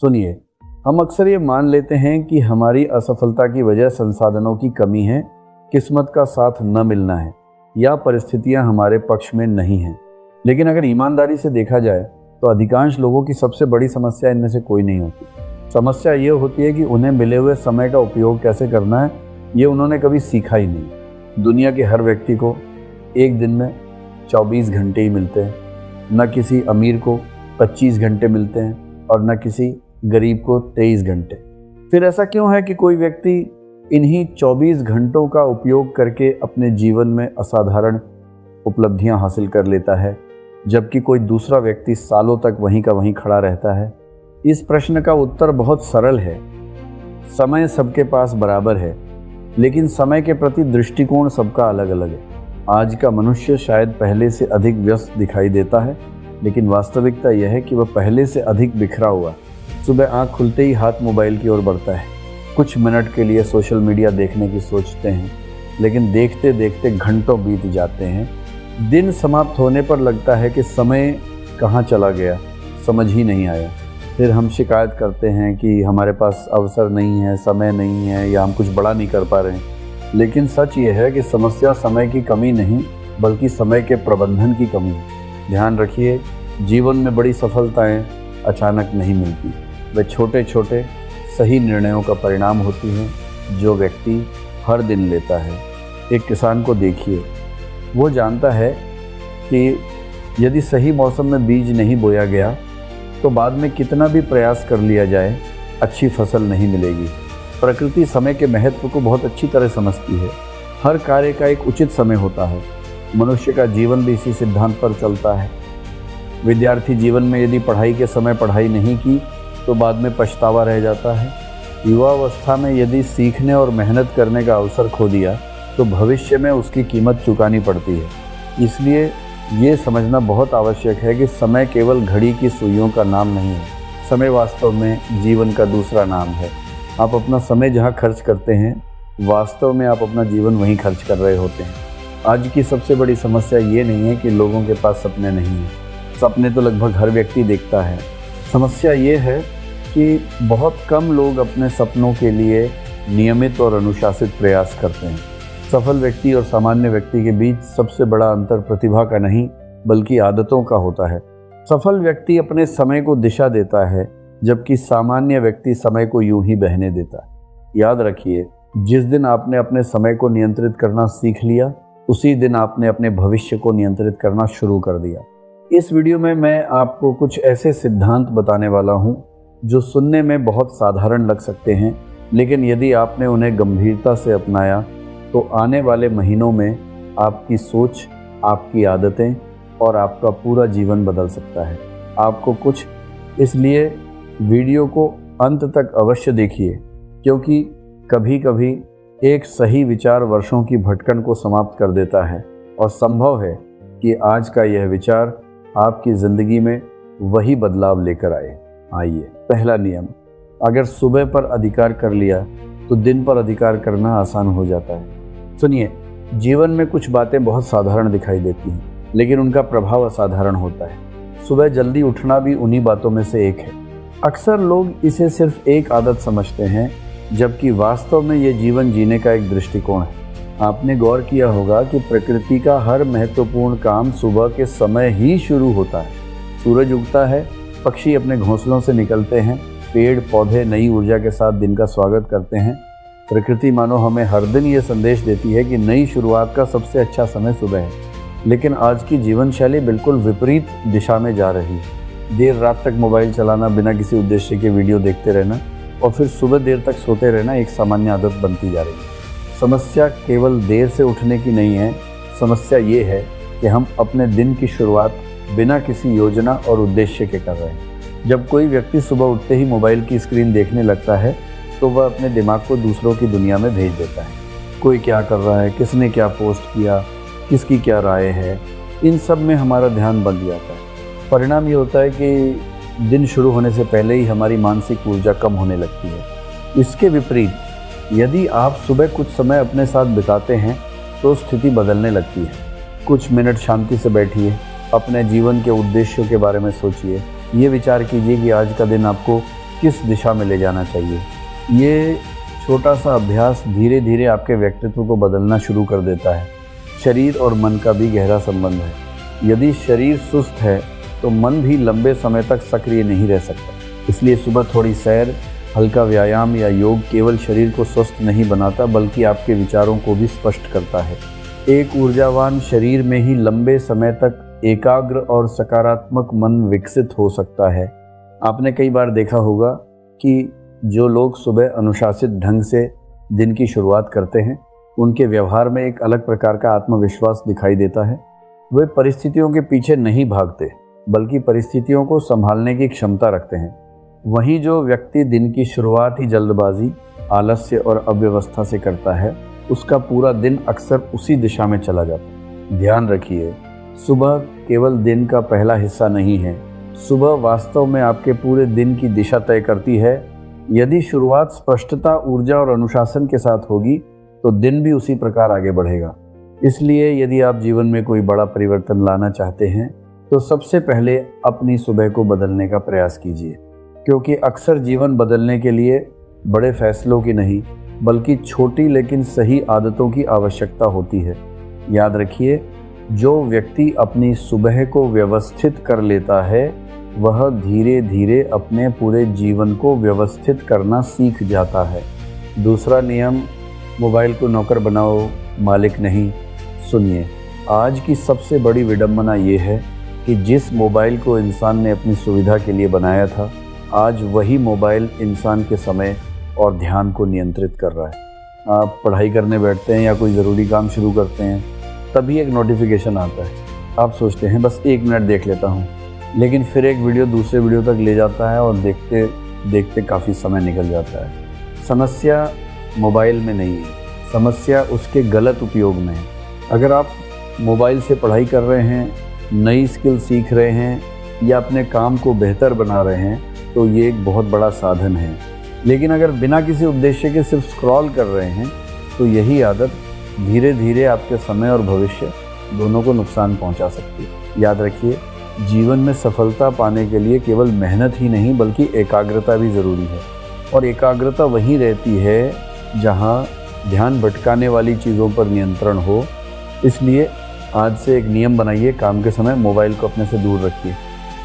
सुनिए, हम अक्सर ये मान लेते हैं कि हमारी असफलता की वजह संसाधनों की कमी है, किस्मत का साथ न मिलना है या परिस्थितियां हमारे पक्ष में नहीं हैं। लेकिन अगर ईमानदारी से देखा जाए तो अधिकांश लोगों की सबसे बड़ी समस्या इनमें से कोई नहीं होती। समस्या ये होती है कि उन्हें मिले हुए समय का उपयोग कैसे करना है, ये उन्होंने कभी सीखा ही नहीं। दुनिया के हर व्यक्ति को एक दिन में 24 घंटे ही मिलते हैं। न किसी अमीर को 25 घंटे मिलते हैं और न किसी गरीब को 23 घंटे। फिर ऐसा क्यों है कि कोई व्यक्ति इन्हीं 24 घंटों का उपयोग करके अपने जीवन में असाधारण उपलब्धियां हासिल कर लेता है, जबकि कोई दूसरा व्यक्ति सालों तक वहीं का वहीं खड़ा रहता है? इस प्रश्न का उत्तर बहुत सरल है। समय सबके पास बराबर है, लेकिन समय के प्रति दृष्टिकोण सबका अलग अलग है। आज का मनुष्य शायद पहले से अधिक व्यस्त दिखाई देता है, लेकिन वास्तविकता यह है कि वह पहले से अधिक बिखरा हुआ। सुबह आंख खुलते ही हाथ मोबाइल की ओर बढ़ता है। कुछ मिनट के लिए सोशल मीडिया देखने की सोचते हैं, लेकिन देखते देखते घंटों बीत जाते हैं। दिन समाप्त होने पर लगता है कि समय कहाँ चला गया, समझ ही नहीं आया। फिर हम शिकायत करते हैं कि हमारे पास अवसर नहीं है, समय नहीं है, या हम कुछ बड़ा नहीं कर पा रहे हैं। लेकिन सच ये है कि समस्या समय की कमी नहीं, बल्कि समय के प्रबंधन की कमी है। ध्यान रखिए, जीवन में बड़ी सफलताएं अचानक नहीं मिलती। वे छोटे छोटे सही निर्णयों का परिणाम होती हैं जो व्यक्ति हर दिन लेता है। एक किसान को देखिए, वो जानता है कि यदि सही मौसम में बीज नहीं बोया गया तो बाद में कितना भी प्रयास कर लिया जाए, अच्छी फसल नहीं मिलेगी। प्रकृति समय के महत्व को बहुत अच्छी तरह समझती है। हर कार्य का एक उचित समय होता है। मनुष्य का जीवन भी इसी सिद्धांत पर चलता है। विद्यार्थी जीवन में यदि पढ़ाई के समय पढ़ाई नहीं की तो बाद में पछतावा रह जाता है। युवावस्था में यदि सीखने और मेहनत करने का अवसर खो दिया तो भविष्य में उसकी कीमत चुकानी पड़ती है। इसलिए ये समझना बहुत आवश्यक है कि समय केवल घड़ी की सुइयों का नाम नहीं है। समय वास्तव में जीवन का दूसरा नाम है। आप अपना समय जहाँ खर्च करते हैं, वास्तव में आप अपना जीवन वहीं खर्च कर रहे होते हैं। आज की सबसे बड़ी समस्या ये नहीं है कि लोगों के पास सपने नहीं हैं। सपने तो लगभग हर व्यक्ति देखता है। समस्या ये है कि बहुत कम लोग अपने सपनों के लिए नियमित और अनुशासित प्रयास करते हैं। सफल व्यक्ति और सामान्य व्यक्ति के बीच सबसे बड़ा अंतर प्रतिभा का नहीं, बल्कि आदतों का होता है। सफल व्यक्ति अपने समय को दिशा देता है, जबकि सामान्य व्यक्ति समय को यूं ही बहने देता है। याद रखिए, जिस दिन आपने अपने समय को नियंत्रित करना सीख लिया, उसी दिन आपने अपने भविष्य को नियंत्रित करना शुरू कर दिया। इस वीडियो में मैं आपको कुछ ऐसे सिद्धांत बताने वाला हूं जो सुनने में बहुत साधारण लग सकते हैं, लेकिन यदि आपने उन्हें गंभीरता से अपनाया तो आने वाले महीनों में आपकी सोच, आपकी आदतें और आपका पूरा जीवन बदल सकता है। आपको कुछ इसलिए वीडियो को अंत तक अवश्य देखिए, क्योंकि कभी कभी एक सही विचार वर्षों की भटकन को समाप्त कर देता है, और संभव है कि आज का यह विचार आपकी ज़िंदगी में वही बदलाव लेकर आए। आइए, पहला नियम, अगर सुबह पर अधिकार कर लिया तो दिन पर अधिकार करना आसान हो जाता है। सुनिए, जीवन में कुछ बातें बहुत साधारण दिखाई देती हैं, लेकिन उनका प्रभाव असाधारण होता है। सुबह जल्दी उठना भी उन्हीं बातों में से एक है। अक्सर लोग इसे सिर्फ एक आदत समझते हैं, जबकि वास्तव में ये जीवन जीने का एक दृष्टिकोण है। आपने गौर किया होगा कि प्रकृति का हर महत्वपूर्ण काम सुबह के समय ही शुरू होता है। सूरज उगता है, पक्षी अपने घोंसलों से निकलते हैं, पेड़ पौधे नई ऊर्जा के साथ दिन का स्वागत करते हैं। प्रकृति मानो हमें हर दिन ये संदेश देती है कि नई शुरुआत का सबसे अच्छा समय सुबह है। लेकिन आज की जीवन शैली बिल्कुल विपरीत दिशा में जा रही है। देर रात तक मोबाइल चलाना, बिना किसी उद्देश्य के वीडियो देखते रहना और फिर सुबह देर तक सोते रहना एक सामान्य आदत बनती जा रही है। समस्या केवल देर से उठने की नहीं है। समस्या ये है कि हम अपने दिन की शुरुआत बिना किसी योजना और उद्देश्य के कर रहे हैं। जब कोई व्यक्ति सुबह उठते ही मोबाइल की स्क्रीन देखने लगता है तो वह अपने दिमाग को दूसरों की दुनिया में भेज देता है। कोई क्या कर रहा है, किसने क्या पोस्ट किया, किसकी क्या राय है, इन सब में हमारा ध्यान बंध जाता है। परिणाम ये होता है कि दिन शुरू होने से पहले ही हमारी मानसिक ऊर्जा कम होने लगती है। इसके विपरीत, यदि आप सुबह कुछ समय अपने साथ बिताते हैं तो स्थिति बदलने लगती है। कुछ मिनट शांति से बैठिए, अपने जीवन के उद्देश्यों के बारे में सोचिए। ये विचार कीजिए कि आज का दिन आपको किस दिशा में ले जाना चाहिए। ये छोटा सा अभ्यास धीरे धीरे आपके व्यक्तित्व को बदलना शुरू कर देता है। शरीर और मन का भी गहरा संबंध है। यदि शरीर सुस्त है तो मन भी लंबे समय तक सक्रिय नहीं रह सकता। इसलिए सुबह थोड़ी सैर, हल्का व्यायाम या योग केवल शरीर को स्वस्थ नहीं बनाता बल्कि आपके विचारों को भी स्पष्ट करता है। एक ऊर्जावान शरीर में ही लंबे समय तक एकाग्र और सकारात्मक मन विकसित हो सकता है। आपने कई बार देखा होगा कि जो लोग सुबह अनुशासित ढंग से दिन की शुरुआत करते हैं, उनके व्यवहार में एक अलग प्रकार का आत्मविश्वास दिखाई देता है। वे परिस्थितियों के पीछे नहीं भागते बल्कि परिस्थितियों को संभालने की क्षमता रखते हैं। वहीं जो व्यक्ति दिन की शुरुआत ही जल्दबाजी, आलस्य और अव्यवस्था से करता है, उसका पूरा दिन अक्सर उसी दिशा में चला जाता है। ध्यान रखिए, सुबह केवल दिन का पहला हिस्सा नहीं है। सुबह वास्तव में आपके पूरे दिन की दिशा तय करती है। यदि शुरुआत स्पष्टता, ऊर्जा और अनुशासन के साथ होगी तो दिन भी उसी प्रकार आगे बढ़ेगा। इसलिए यदि आप जीवन में कोई बड़ा परिवर्तन लाना चाहते हैं तो सबसे पहले अपनी सुबह को बदलने का प्रयास कीजिए, क्योंकि अक्सर जीवन बदलने के लिए बड़े फैसलों की नहीं बल्कि छोटी लेकिन सही आदतों की आवश्यकता होती है। याद रखिए, जो व्यक्ति अपनी सुबह को व्यवस्थित कर लेता है वह धीरे धीरे अपने पूरे जीवन को व्यवस्थित करना सीख जाता है। दूसरा नियम, मोबाइल को नौकर बनाओ, मालिक नहीं। सुनिए, आज की सबसे बड़ी विडंबना ये है कि जिस मोबाइल को इंसान ने अपनी सुविधा के लिए बनाया था, आज वही मोबाइल इंसान के समय और ध्यान को नियंत्रित कर रहा है। आप पढ़ाई करने बैठते हैं या कोई ज़रूरी काम शुरू करते हैं, तभी एक नोटिफिकेशन आता है। आप सोचते हैं बस 1 मिनट देख लेता हूँ, लेकिन फिर एक वीडियो दूसरे वीडियो तक ले जाता है और देखते देखते काफ़ी समय निकल जाता है। समस्या मोबाइल में नहीं है, समस्या उसके गलत उपयोग में है। अगर आप मोबाइल से पढ़ाई कर रहे हैं, नई स्किल सीख रहे हैं या अपने काम को बेहतर बना रहे हैं तो ये एक बहुत बड़ा साधन है। लेकिन अगर बिना किसी उद्देश्य के सिर्फ स्क्रॉल कर रहे हैं तो यही आदत धीरे धीरे आपके समय और भविष्य दोनों को नुकसान पहुंचा सकती है। याद रखिए, जीवन में सफलता पाने के लिए केवल मेहनत ही नहीं बल्कि एकाग्रता भी ज़रूरी है। और एकाग्रता वहीं रहती है जहां ध्यान भटकाने वाली चीज़ों पर नियंत्रण हो। इसलिए आज से एक नियम बनाइए, काम के समय मोबाइल को अपने से दूर रखिए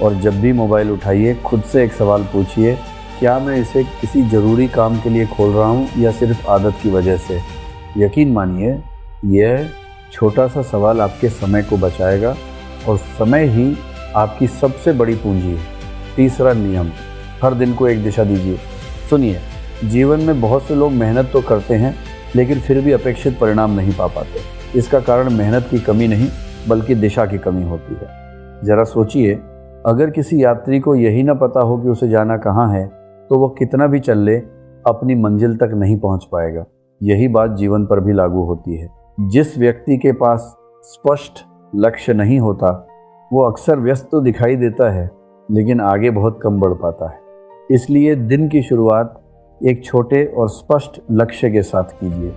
और जब भी मोबाइल उठाइए खुद से एक सवाल पूछिए, क्या मैं इसे किसी ज़रूरी काम के लिए खोल रहा हूँ या सिर्फ आदत की वजह से। यकीन मानिए, यह छोटा सा सवाल आपके समय को बचाएगा और समय ही आपकी सबसे बड़ी पूंजी है। तीसरा नियम, हर दिन को एक दिशा दीजिए। सुनिए, जीवन में बहुत से लोग मेहनत तो करते हैं लेकिन फिर भी अपेक्षित परिणाम नहीं पा पाते। इसका कारण मेहनत की कमी नहीं बल्कि दिशा की कमी होती है। ज़रा सोचिए, अगर किसी यात्री को यही ना पता हो कि उसे जाना कहाँ है तो वह कितना भी चल ले अपनी मंजिल तक नहीं पहुँच पाएगा। यही बात जीवन पर भी लागू होती है। जिस व्यक्ति के पास स्पष्ट लक्ष्य नहीं होता वो अक्सर व्यस्त तो दिखाई देता है लेकिन आगे बहुत कम बढ़ पाता है। इसलिए दिन की शुरुआत एक छोटे और स्पष्ट लक्ष्य के साथ कीजिए।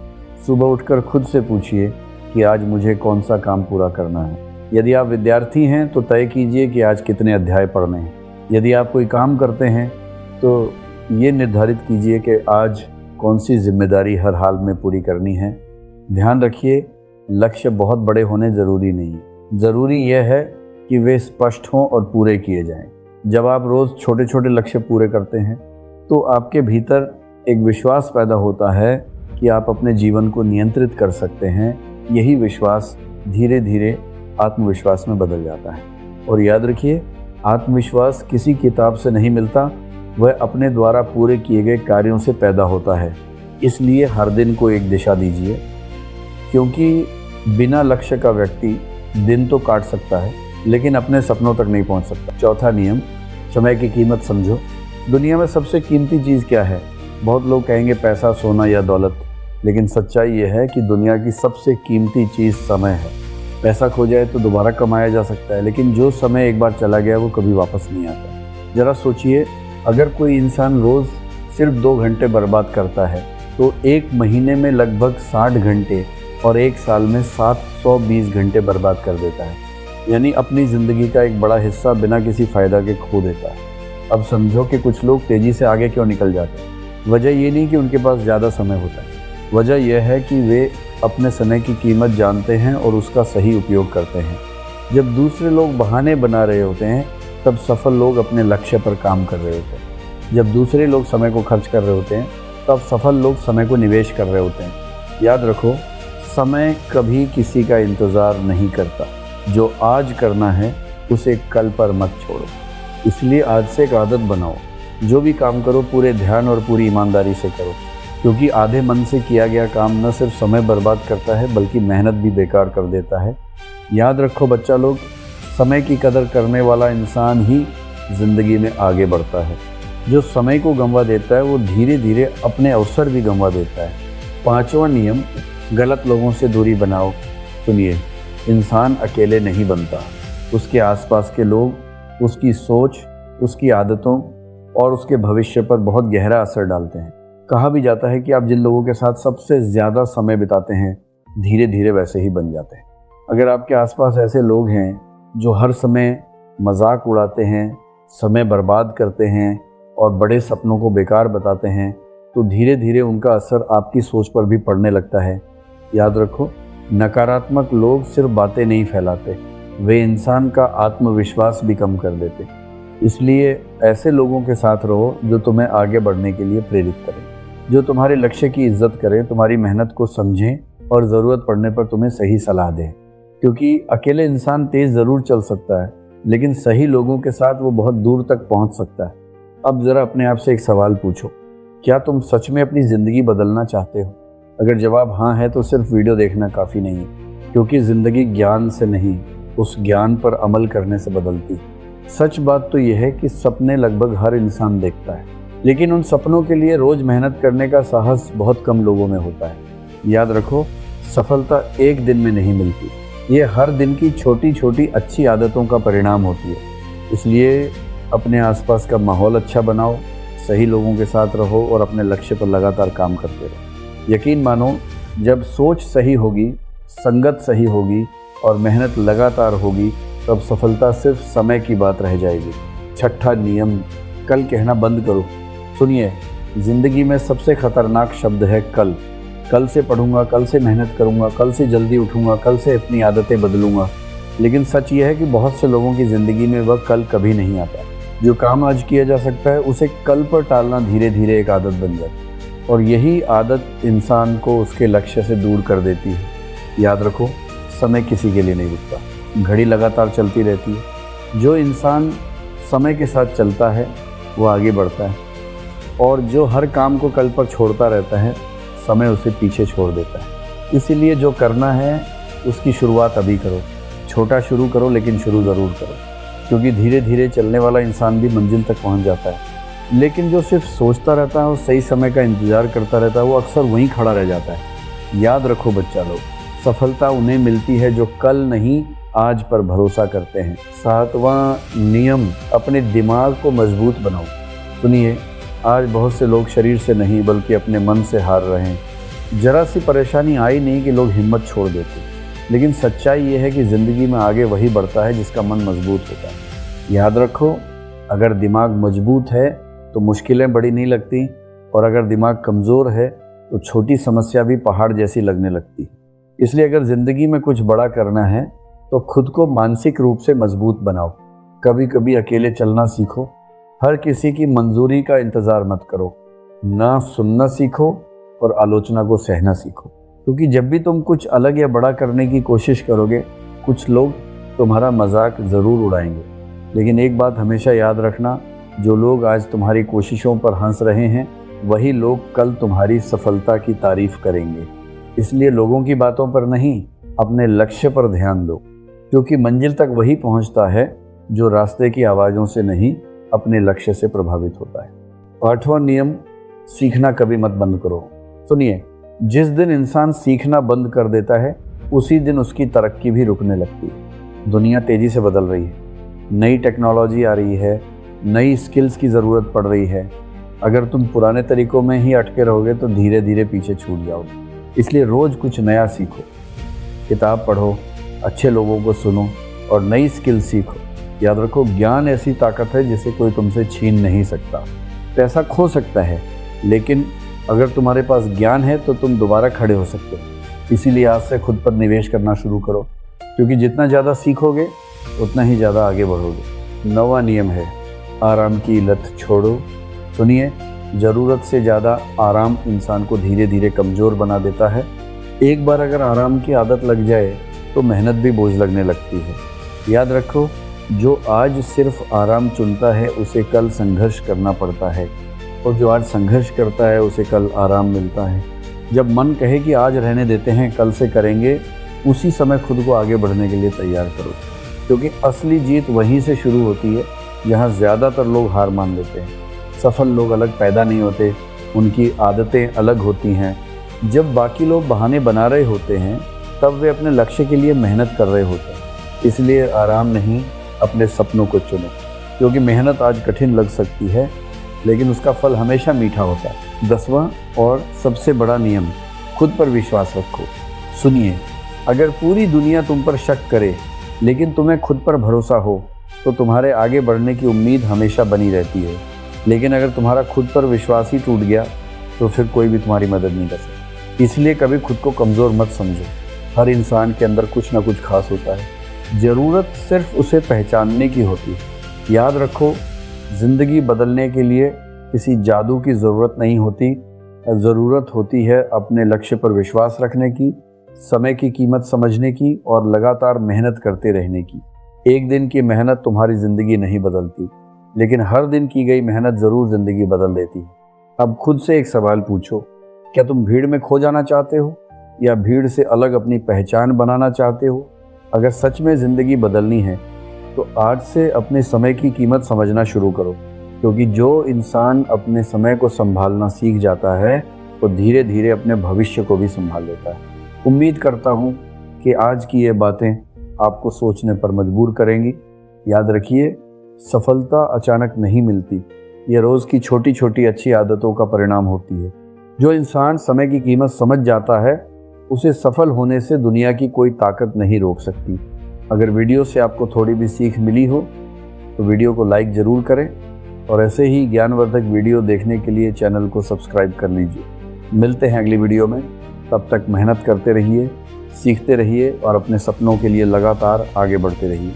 सुबह उठकर खुद से पूछिए कि आज मुझे कौन सा काम पूरा करना है। यदि आप विद्यार्थी हैं तो तय कीजिए कि आज कितने अध्याय पढ़ने हैं। यदि आप कोई काम करते हैं तो ये निर्धारित कीजिए कि आज कौन सी जिम्मेदारी हर हाल में पूरी करनी है। ध्यान रखिए, लक्ष्य बहुत बड़े होने ज़रूरी नहीं है, ज़रूरी यह है कि वे स्पष्ट हों और पूरे किए जाएं। जब आप रोज़ छोटे छोटे लक्ष्य पूरे करते हैं तो आपके भीतर एक विश्वास पैदा होता है कि आप अपने जीवन को नियंत्रित कर सकते हैं। यही विश्वास धीरे धीरे आत्मविश्वास में बदल जाता है। और याद रखिए, आत्मविश्वास किसी किताब से नहीं मिलता, वह अपने द्वारा पूरे किए गए कार्यों से पैदा होता है। इसलिए हर दिन को एक दिशा दीजिए, क्योंकि बिना लक्ष्य का व्यक्ति दिन तो काट सकता है लेकिन अपने सपनों तक नहीं पहुंच सकता। चौथा नियम, समय की कीमत समझो। दुनिया में सबसे कीमती चीज़ क्या है? बहुत लोग कहेंगे पैसा, सोना या दौलत, लेकिन सच्चाई ये है कि दुनिया की सबसे कीमती चीज़ समय है। पैसा खो जाए तो दोबारा कमाया जा सकता है, लेकिन जो समय एक बार चला गया वो कभी वापस नहीं आता। ज़रा सोचिए, अगर कोई इंसान रोज़ सिर्फ 2 घंटे बर्बाद करता है तो एक महीने में लगभग 60 घंटे और एक साल में 720 घंटे बर्बाद कर देता है। यानी अपनी ज़िंदगी का एक बड़ा हिस्सा बिना किसी फ़ायदा के खो देता है। अब समझो कि कुछ लोग तेज़ी से आगे क्यों निकल जाते हैं। वजह ये नहीं कि उनके पास ज़्यादा समय होता है, वजह यह है कि वे अपने समय की कीमत जानते हैं और उसका सही उपयोग करते हैं। जब दूसरे लोग बहाने बना रहे होते हैं तब सफल लोग अपने लक्ष्य पर काम कर रहे होते हैं। जब दूसरे लोग समय को खर्च कर रहे होते हैं तब सफल लोग समय को निवेश कर रहे होते हैं। याद रखो, समय कभी किसी का इंतज़ार नहीं करता। जो आज करना है उसे कल पर मत छोड़ो। इसलिए आज से एक आदत बनाओ, जो भी काम करो पूरे ध्यान और पूरी ईमानदारी से करो, क्योंकि आधे मन से किया गया काम न सिर्फ समय बर्बाद करता है बल्कि मेहनत भी बेकार कर देता है। याद रखो बच्चा लोग, समय की कदर करने वाला इंसान ही ज़िंदगी में आगे बढ़ता है। जो समय को गंवा देता है वो धीरे धीरे अपने अवसर भी गंवा देता है। 5वां नियम, गलत लोगों से दूरी बनाओ। सुनिए, इंसान अकेले नहीं बनता, उसके आसपास के लोग उसकी सोच, उसकी आदतों और उसके भविष्य पर बहुत गहरा असर डालते हैं। कहा भी जाता है कि आप जिन लोगों के साथ सबसे ज़्यादा समय बिताते हैं धीरे धीरे वैसे ही बन जाते हैं। अगर आपके आसपास ऐसे लोग हैं जो हर समय मजाक उड़ाते हैं, समय बर्बाद करते हैं और बड़े सपनों को बेकार बताते हैं, तो धीरे धीरे उनका असर आपकी सोच पर भी पड़ने लगता है। याद रखो, नकारात्मक लोग सिर्फ बातें नहीं फैलाते, वे इंसान का आत्मविश्वास भी कम कर देते। इसलिए ऐसे लोगों के साथ रहो जो तुम्हें आगे बढ़ने के लिए प्रेरित करें, जो तुम्हारे लक्ष्य की इज्जत करें, तुम्हारी मेहनत को समझें और ज़रूरत पड़ने पर तुम्हें सही सलाह दें। क्योंकि अकेले इंसान तेज़ ज़रूर चल सकता है, लेकिन सही लोगों के साथ वो बहुत दूर तक पहुंच सकता है। अब ज़रा अपने आप से एक सवाल पूछो, क्या तुम सच में अपनी ज़िंदगी बदलना चाहते हो? अगर जवाब हाँ है तो सिर्फ वीडियो देखना काफ़ी नहीं है, क्योंकि ज़िंदगी ज्ञान से नहीं, उस ज्ञान पर अमल करने से बदलती है। सच बात तो यह है कि सपने लगभग हर इंसान देखता है, लेकिन उन सपनों के लिए रोज़ मेहनत करने का साहस बहुत कम लोगों में होता है। याद रखो, सफलता एक दिन में नहीं मिलती, ये हर दिन की छोटी छोटी अच्छी आदतों का परिणाम होती है। इसलिए अपने आसपास का माहौल अच्छा बनाओ, सही लोगों के साथ रहो और अपने लक्ष्य पर लगातार काम करते रहो। यकीन मानो, जब सोच सही होगी, संगत सही होगी और मेहनत लगातार होगी, तब सफलता सिर्फ समय की बात रह जाएगी। 6ठा नियम, कल कहना बंद करो। सुनिए, ज़िंदगी में सबसे खतरनाक शब्द है कल। कल से पढ़ूंगा, कल से मेहनत करूंगा, कल से जल्दी उठूंगा, कल से अपनी आदतें बदलूंगा। लेकिन सच ये है कि बहुत से लोगों की ज़िंदगी में वह कल कभी नहीं आता। जो काम आज किया जा सकता है उसे कल पर टालना धीरे धीरे एक आदत बन जाती है, और यही आदत इंसान को उसके लक्ष्य से दूर कर देती है। याद रखो, समय किसी के लिए नहीं रुकता, घड़ी लगातार चलती रहती है। जो इंसान समय के साथ चलता है वो आगे बढ़ता है, और जो हर काम को कल पर छोड़ता रहता है समय उसे पीछे छोड़ देता है। इसीलिए जो करना है उसकी शुरुआत अभी करो। छोटा शुरू करो, लेकिन शुरू ज़रूर करो, क्योंकि धीरे धीरे चलने वाला इंसान भी मंजिल तक पहुंच जाता है। लेकिन जो सिर्फ सोचता रहता है और सही समय का इंतज़ार करता रहता है, वो अक्सर वहीं खड़ा रह जाता है। याद रखो बच्चा लोग, सफलता उन्हें मिलती है जो कल नहीं आज पर भरोसा करते हैं। 7वां नियम, अपने दिमाग को मजबूत बनाओ। सुनिए, आज बहुत से लोग शरीर से नहीं बल्कि अपने मन से हार रहे हैं। जरा सी परेशानी आई नहीं कि लोग हिम्मत छोड़ देते, लेकिन सच्चाई ये है कि ज़िंदगी में आगे वही बढ़ता है जिसका मन मजबूत होता है। याद रखो, अगर दिमाग मजबूत है तो मुश्किलें बड़ी नहीं लगती, और अगर दिमाग कमज़ोर है तो छोटी समस्या भी पहाड़ जैसी लगने लगती। इसलिए अगर ज़िंदगी में कुछ बड़ा करना है तो खुद को मानसिक रूप से मजबूत बनाओ। कभी कभी अकेले चलना सीखो, हर किसी की मंजूरी का इंतज़ार मत करो, ना सुनना सीखो और आलोचना को सहना सीखो। क्योंकि जब भी तुम कुछ अलग या बड़ा करने की कोशिश करोगे, कुछ लोग तुम्हारा मजाक ज़रूर उड़ाएंगे। लेकिन एक बात हमेशा याद रखना, जो लोग आज तुम्हारी कोशिशों पर हंस रहे हैं वही लोग कल तुम्हारी सफलता की तारीफ करेंगे। इसलिए लोगों की बातों पर नहीं, अपने लक्ष्य पर ध्यान दो, क्योंकि मंजिल तक वही पहुंचता है जो रास्ते की आवाज़ों से नहीं, अपने लक्ष्य से प्रभावित होता है। 8वां नियम, सीखना कभी मत बंद करो। सुनिए, जिस दिन इंसान सीखना बंद कर देता है उसी दिन उसकी तरक्की भी रुकने लगती है। दुनिया तेज़ी से बदल रही है, नई टेक्नोलॉजी आ रही है, नई स्किल्स की ज़रूरत पड़ रही है। अगर तुम पुराने तरीक़ों में ही अटके रहोगे तो धीरे धीरे पीछे छूट जाओगे। इसलिए रोज़ कुछ नया सीखो, किताब पढ़ो, अच्छे लोगों को सुनो और नई स्किल सीखो। याद रखो, ज्ञान ऐसी ताकत है जिसे कोई तुमसे छीन नहीं सकता। पैसा खो सकता है, लेकिन अगर तुम्हारे पास ज्ञान है तो तुम दोबारा खड़े हो सकते हो। इसीलिए आज से खुद पर निवेश करना शुरू करो, क्योंकि जितना ज़्यादा सीखोगे उतना ही ज़्यादा आगे बढ़ोगे। 9वां नियम है, आराम की लत छोड़ो। सुनिए, ज़रूरत से ज़्यादा आराम इंसान को धीरे धीरे कमज़ोर बना देता है। एक बार अगर आराम की आदत लग जाए तो मेहनत भी बोझ लगने लगती है। याद रखो, जो आज सिर्फ आराम चुनता है उसे कल संघर्ष करना पड़ता है, और जो आज संघर्ष करता है उसे कल आराम मिलता है। जब मन कहे कि आज रहने देते हैं, कल से करेंगे, उसी समय खुद को आगे बढ़ने के लिए तैयार करो, क्योंकि असली जीत वहीं से शुरू होती है जहाँ ज़्यादातर लोग हार मान लेते हैं। सफल लोग अलग पैदा नहीं होते, उनकी आदतें अलग होती हैं। जब बाकी लोग बहाने बना रहे होते हैं तब वे अपने लक्ष्य के लिए मेहनत कर रहे होते हैं। इसलिए आराम नहीं, अपने सपनों को चुनो, क्योंकि मेहनत आज कठिन लग सकती है लेकिन उसका फल हमेशा मीठा होता है। 10वां और सबसे बड़ा नियम, खुद पर विश्वास रखो। सुनिए, अगर पूरी दुनिया तुम पर शक करे लेकिन तुम्हें खुद पर भरोसा हो तो तुम्हारे आगे बढ़ने की उम्मीद हमेशा बनी रहती है। लेकिन अगर तुम्हारा खुद पर विश्वास ही टूट गया तो फिर कोई भी तुम्हारी मदद नहीं कर सकता। इसलिए कभी खुद को कमज़ोर मत समझो। हर इंसान के अंदर कुछ ना कुछ खास होता है, ज़रूरत सिर्फ उसे पहचानने की होती है। याद रखो, ज़िंदगी बदलने के लिए किसी जादू की ज़रूरत नहीं होती। ज़रूरत होती है अपने लक्ष्य पर विश्वास रखने की, समय की कीमत समझने की और लगातार मेहनत करते रहने की। एक दिन की मेहनत तुम्हारी ज़िंदगी नहीं बदलती, लेकिन हर दिन की गई मेहनत ज़रूर ज़िंदगी बदल देती है। अब खुद से एक सवाल पूछो, क्या तुम भीड़ में खो जाना चाहते हो या भीड़ से अलग अपनी पहचान बनाना चाहते हो? अगर सच में ज़िंदगी बदलनी है तो आज से अपने समय की कीमत समझना शुरू करो, क्योंकि जो इंसान अपने समय को संभालना सीख जाता है वो धीरे धीरे अपने भविष्य को भी संभाल लेता है। उम्मीद करता हूँ कि आज की ये बातें आपको सोचने पर मजबूर करेंगी। याद रखिए, सफलता अचानक नहीं मिलती, ये रोज़ की छोटी छोटी अच्छी आदतों का परिणाम होती है। जो इंसान समय की कीमत समझ जाता है उसे सफल होने से दुनिया की कोई ताकत नहीं रोक सकती। अगर वीडियो से आपको थोड़ी भी सीख मिली हो तो वीडियो को लाइक ज़रूर करें, और ऐसे ही ज्ञानवर्धक वीडियो देखने के लिए चैनल को सब्सक्राइब कर लीजिए। मिलते हैं अगली वीडियो में, तब तक मेहनत करते रहिए, सीखते रहिए और अपने सपनों के लिए लगातार आगे बढ़ते रहिए।